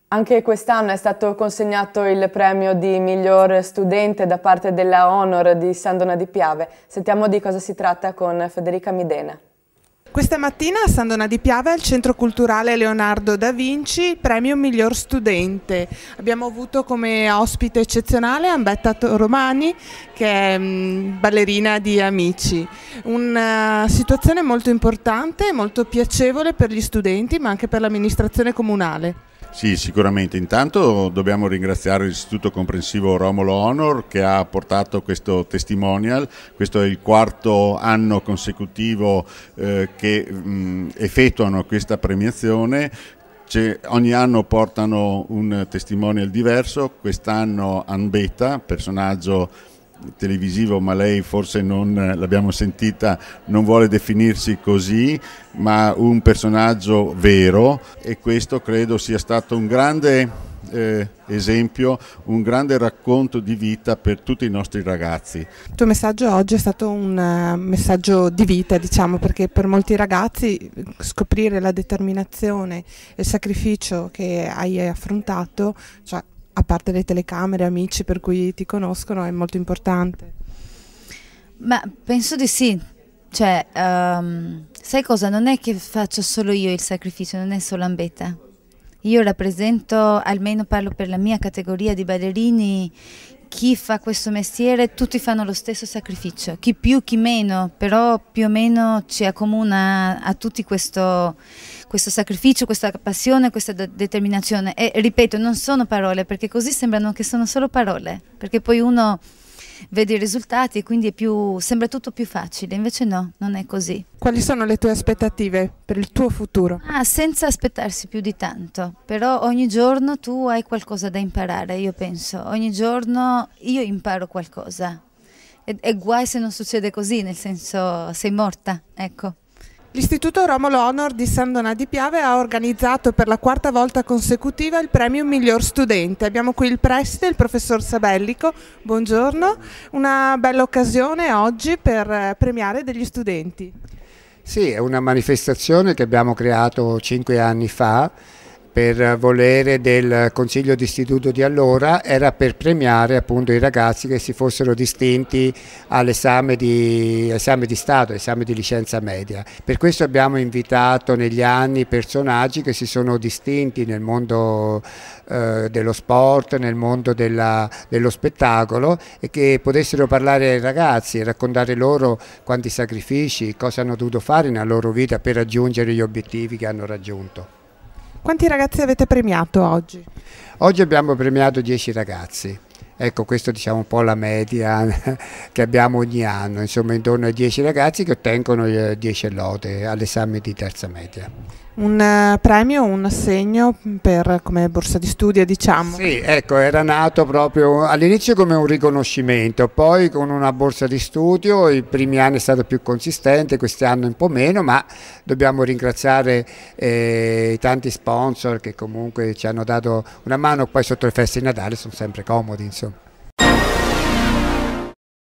Anche quest'anno è stato consegnato il premio di miglior studente da parte della Honor di Sandona di Piave. Sentiamo di cosa si tratta con Federica Midena. Questa mattina a Sandona di Piave, al Centro Culturale Leonardo da Vinci, premio miglior studente. Abbiamo avuto come ospite eccezionale Ambetta Romani, che è ballerina di Amici. Una situazione molto importante, molto piacevole per gli studenti, ma anche per l'amministrazione comunale. Sì, sicuramente. Intanto dobbiamo ringraziare l'Istituto Comprensivo Romolo Honor che ha portato questo testimonial. Questo è il quarto anno consecutivo che effettuano questa premiazione. Ogni anno portano un testimonial diverso. Quest'anno Ambetta, personaggio televisivo, ma lei forse non l'abbiamo sentita, non vuole definirsi così, ma un personaggio vero, e questo credo sia stato un grande esempio, un grande racconto di vita per tutti i nostri ragazzi. Il tuo messaggio oggi è stato un messaggio di vita, diciamo, perché per molti ragazzi scoprire la determinazione e il sacrificio che hai affrontato, cioè, a parte le telecamere, amici per cui ti conoscono, è molto importante. Ma penso di sì, cioè, sai cosa? Non è che faccio solo io il sacrificio, non è solo Ambetta. Io rappresento, almeno parlo per la mia categoria di ballerini, chi fa questo mestiere, tutti fanno lo stesso sacrificio, chi più, chi meno, però più o meno ci accomuna a tutti questo sacrificio, questa passione, questa determinazione. E ripeto, non sono parole, perché così sembrano che sono solo parole, perché poi uno vede i risultati e quindi sembra tutto più facile, invece no, non è così. Quali sono le tue aspettative per il tuo futuro? Senza aspettarsi più di tanto, però ogni giorno tu hai qualcosa da imparare, io penso, ogni giorno io imparo qualcosa, e guai se non succede così, nel senso sei morta, ecco. L'Istituto Romolo Honor di Sandona di Piave ha organizzato per la quarta volta consecutiva il premio miglior studente. Abbiamo qui il preside, il professor Sabellico. Buongiorno, una bella occasione oggi per premiare degli studenti. Sì, è una manifestazione che abbiamo creato 5 anni fa per volere del Consiglio d'Istituto di allora, era per premiare appunto i ragazzi che si fossero distinti all'esame di Stato, esame di licenza media. Per questo abbiamo invitato negli anni personaggi che si sono distinti nel mondo dello sport, nel mondo dello spettacolo, e che potessero parlare ai ragazzi e raccontare loro quanti sacrifici, cosa hanno dovuto fare nella loro vita per raggiungere gli obiettivi che hanno raggiunto. Quanti ragazzi avete premiato oggi? Oggi abbiamo premiato 10 ragazzi. Ecco, questo diciamo un po' la media che abbiamo ogni anno, insomma intorno ai 10 ragazzi che ottengono 10 lode all'esame di terza media. Un premio, un assegno come borsa di studio, diciamo? Sì, ecco, era nato proprio all'inizio come un riconoscimento, poi con una borsa di studio. I primi anni è stato più consistente, quest'anno un po' meno, ma dobbiamo ringraziare i tanti sponsor che comunque ci hanno dato una mano. Poi sotto le feste di Natale sono sempre comodi, insomma.